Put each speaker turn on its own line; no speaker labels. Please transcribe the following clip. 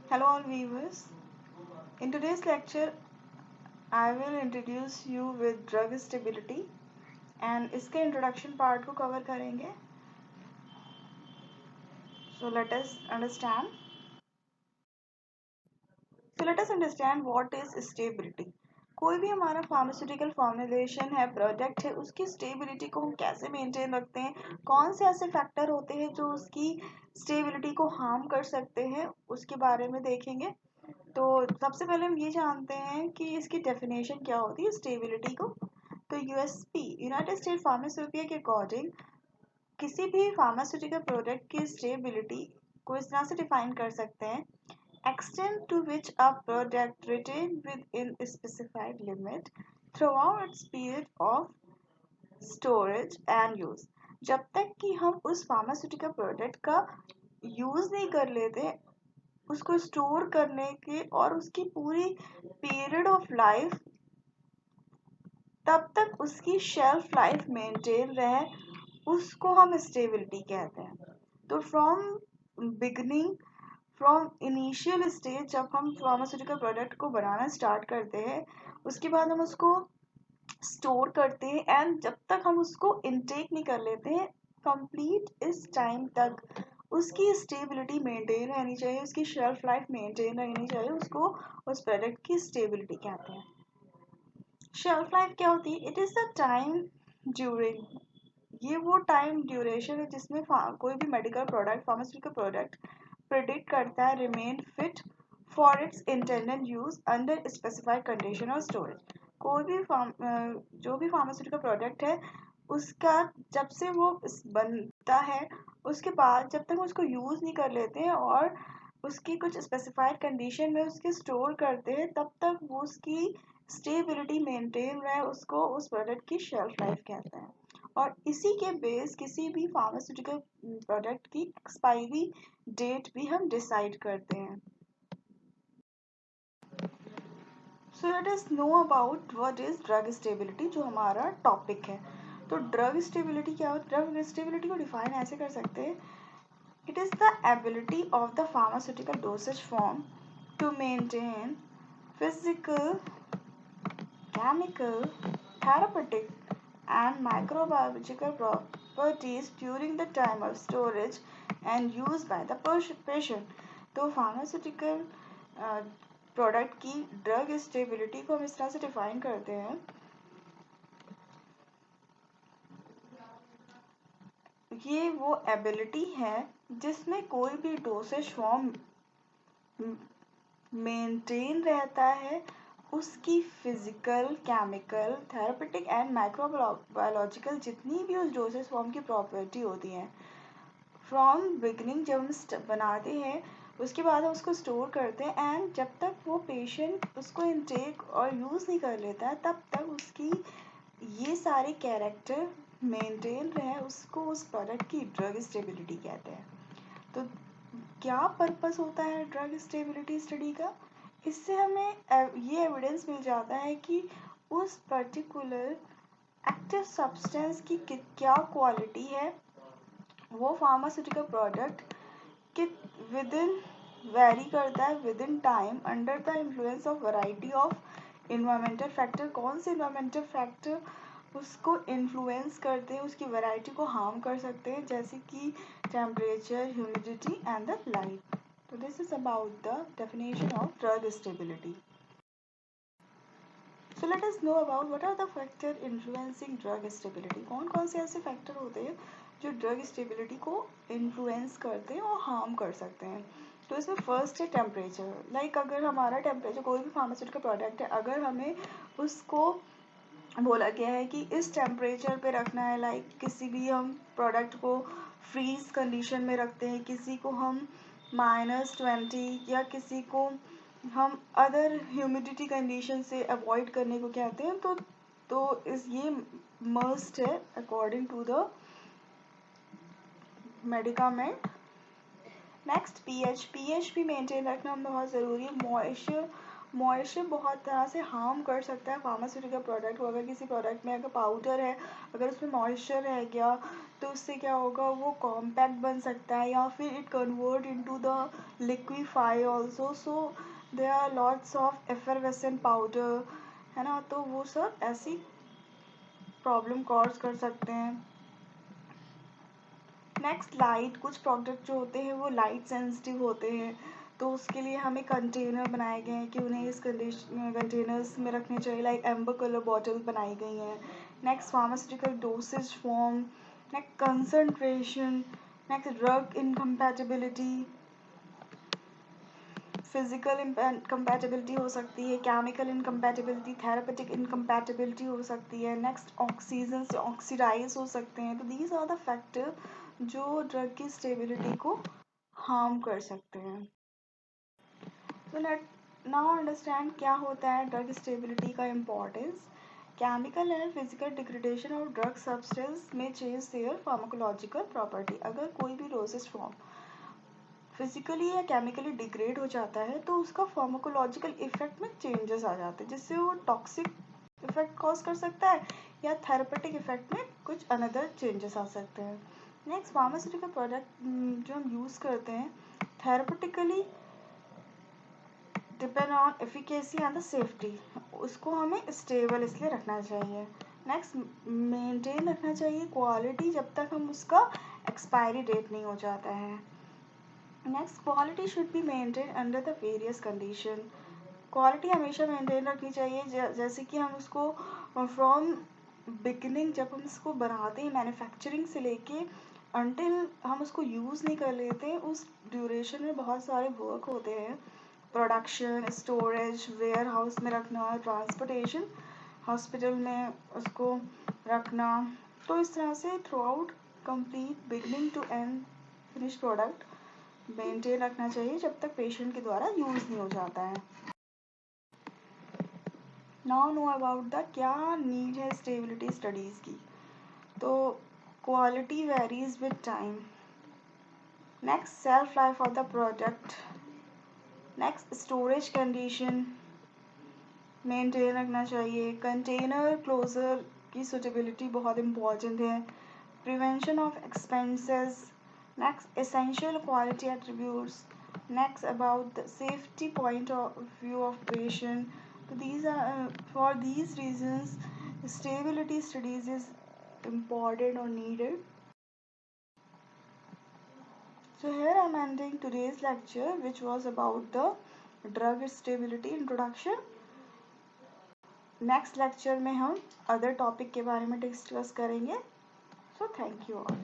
Hello all viewers. In today's lecture, I will introduce you with drug stability and इसके introduction part को cover करेंगे. So let us understand. What is stability. कोई भी हमारा pharmaceutical formulation है, product है, उसकी स्टेबिलिटी को हम कैसे मेंटेन रखते हैं, कौन से ऐसे फैक्टर होते हैं जो उसकी स्टेबिलिटी को हार्म कर सकते हैं, उसके बारे में देखेंगे. तो सबसे पहले हम ये जानते हैं कि इसकी डेफिनेशन क्या होती है स्टेबिलिटी को. तो यूएसपी यूनाइटेड स्टेट फार्मास्यूटिया के अकॉर्डिंग किसी भी फार्मास्यूटिकल प्रोडक्ट की स्टेबिलिटी को इस तरह से डिफाइन कर सकते हैं. Extent to which a product retain within a specified limit throughout its period of storage and use. जब तक कि हम उस फार्मास्यूटिकल प्रोडक्ट का यूज नहीं कर लेते, उसको स्टोर करने के और उसकी पूरी पीरियड ऑफ लाइफ, तब तक उसकी शेल्फ लाइफ मेंटेन रहे, उसको हम स्टेबिलिटी कहते हैं. तो फ्रॉम इनिशियल स्टेज जब हम फार्मास्यूटिकल प्रोडक्ट को बनाना स्टार्ट करते हैं, उसके बाद हम उसको स्टोर करते हैं एंड जब तक हम उसको इनटेक नहीं कर लेते हैं, कंप्लीट इस टाइम तक उसकी स्टेबिलिटी मेंटेन रहनी चाहिए, उसकी शेल्फ लाइफ मेंटेन रहनी चाहिए, उसको उस प्रोडक्ट की स्टेबिलिटी कहते हैं. शेल्फ लाइफ क्या होती है? It is the time during, ये वो टाइम ड्यूरेशन है जिसमें कोई भी medical product, pharmaceutical product predict करता है remain fit for its internal use under specified condition और स्टोरेज. कोई भी जो भी फार्मास्यूटिकल प्रोडक्ट है, उसका जब से वो बनता है, उसके बाद जब तक उसको यूज़ नहीं कर लेते हैं और उसकी कुछ स्पेसिफाइड कंडीशन में उसके स्टोर करते हैं, तब तक वो उसकी स्टेबिलिटी मेंटेन रहे, उसको उस प्रोडक्ट की शेल्फ लाइफ कहते हैं. और इसी के बेस किसी भी फार्मास्यूटिकल प्रोडक्ट की एक्सपायरी डेट भी हम डिसाइड करते हैं. सो let us know about what is drug stability, जो हमारा टॉपिक है. तो ड्रग स्टेबिलिटी क्या होती है? ड्रग स्टेबिलिटी को डिफाइन ऐसे कर सकते हैं. It is the ability of the pharmaceutical dosage form to maintain physical, chemical, therapeutic and microbiological properties during the time of storage and use by the patient. तो pharmaceutical product की drug stability को हम इस तरह से define करते हैं. ये वो एबिलिटी है जिसमें कोई भी डोसेज फॉर्म मेंटेन रहता है, उसकी physical, chemical, therapeutic and microbiological जितनी भी उस डोसेज फॉर्म की प्रॉपर्टी होती हैं, फ्रॉम बिगनिंग जब हम बनाते हैं, उसके बाद हम उसको स्टोर करते हैं एंड जब तक वो पेशेंट उसको इनटेक और यूज़ नहीं कर लेता है, तब तक उसकी ये सारे कैरेक्टर मेंटेन रहे, उसको उस प्रोडक्ट की ड्रग स्टेबिलिटी कहते हैं. तो क्या पर्पस होता है ड्रग स्टेबिलिटी स्टडी का? इससे हमें ये एविडेंस मिल जाता है कि उस पर्टिकुलर एक्टिव सब्सटेंस की क्या क्वालिटी है, वो फार्मास्यूटिकल प्रोडक्ट के विद इन वेरी करता है with in time under the influence of variety of environmental factor. कौन से इन्वायरमेंटल फैक्टर उसको इन्फ्लुएंस करते हैं, उसकी वैरायटी को हार्म कर सकते हैं, जैसे कि temperature, humidity and the light. तो this is about the definition of drug stability. So let us know about what are the factor influencing drug stability. कौन कौन से ऐसे फैक्टर होते हैं जो ड्रग स्टेबिलिटी को इन्फ्लुएंस करते हैं और हार्म कर सकते हैं. तो इसमें फर्स्ट है टेम्परेचर. लाइक अगर हमारा टेम्परेचर, कोई भी फार्मास्यूटिकल प्रोडक्ट है, अगर हमें उसको बोला गया है कि इस टेम्परेचर पे रखना है, लाइक किसी भी हम प्रोडक्ट को फ्रीज कंडीशन में रखते हैं, किसी को हम -20 या किसी को हम अदर ह्यूमिडिटी कंडीशन से अवॉइड करने को कहते हैं. तो इस ये मस्ट है according to the medicament. Next pH. PH भी मेंटेन रखना बहुत ज़रूरी है. मॉइस्चर बहुत तरह से हार्म कर सकता है फार्मास्यूटिकल प्रोडक्ट को। अगर किसी प्रोडक्ट में अगर पाउडर है, अगर उसमें मॉइस्चर रह गया तो उससे क्या होगा, वो कॉम्पैक्ट बन सकता है या फिर it convert into the liquify also. So there are lots of effervescent powder, है ना, तो वो सब ऐसी प्रॉब्लम कॉज कर सकते हैं। नेक्स्ट लाइट, कुछ प्रोडक्ट जो होते हैं वो लाइट सेंसिटिव होते हैं, तो उसके लिए हमें कंटेनर बनाए गए हैं कि उन्हें इस कंटेनर्स में रखने चाहिए, लाइक एम्बर कलर बॉटल बनाई गई हैं। Next pharmaceutical dosage form, next concentration, next drug incompatibility, physical incompatibility हो सकती है, केमिकल इनकम्पैटिबिलिटी, थेरापेटिक इनकम्पैटिबिलिटी हो सकती है। नेक्स्ट ऑक्सीजन से ऑक्सीडाइज हो सकते हैं। तो दीज आर द फैक्टर जो ड्रग की स्टेबिलिटी को हार्म कर सकते हैं। तो लेट नाउ अंडरस्टैंड क्या होता है ड्रग स्टेबिलिटी का importance. Chemical and physical degradation of drug substance में चेंज देयर फार्माकोलॉजिकल प्रॉपर्टी। अगर कोई भी डोसेज फॉर्म फिजिकली या केमिकली डिग्रेड हो जाता है तो उसका फार्माकोलॉजिकल इफेक्ट में चेंजेस आ जाते हैं, जिससे वो टॉक्सिक इफेक्ट कॉज कर सकता है या थेरेपेटिक इफेक्ट में कुछ अनदर चेंजेस आ सकते हैं। नेक्स्ट फार्मास्यूटिकल प्रोडक्ट जो हम यूज़ करते हैं therapeutically depend on efficacy and the safety, उसको हमें स्टेबल इसलिए रखना चाहिए। नेक्स्ट मेंटेन रखना चाहिए क्वालिटी जब तक हम उसका एक्सपायरी डेट नहीं हो जाता है। Next quality should be maintain under the various condition. Quality हमेशा मेंटेन रखनी चाहिए, जैसे कि हम उसको फ्रॉम बिगनिंग जब हम इसको बनाते हैं मैन्युफैक्चरिंग से लेके अनटिल हम उसको यूज़ नहीं कर लेते, उस ड्यूरेशन में बहुत सारे वर्क होते हैं, प्रोडक्शन, स्टोरेज, वेयर हाउस में रखना, ट्रांसपोर्टेशन, हॉस्पिटल में उसको रखना। तो इस तरह से throughout complete beginning to end finish product maintain रखना चाहिए जब तक पेशेंट के द्वारा यूज़ नहीं हो जाता है। नाउ नो अबाउट द क्या नीड है स्टेबिलिटी स्टडीज़ की। तो quality varies with time. Next self life of the product. Next storage condition maintain रखना चाहिए। कंटेनर क्लोजर की सुटेबिलिटी बहुत इम्पॉर्टेंट है। Prevention of expenses. Next essential quality attributes. Next about the safety point of view of patient. So these are for these reasons stability studies is important or needed. So here I am ending today's lecture which was about the drug stability introduction. Next lecture में हम other topic के बारे में discuss करेंगे. So thank you all.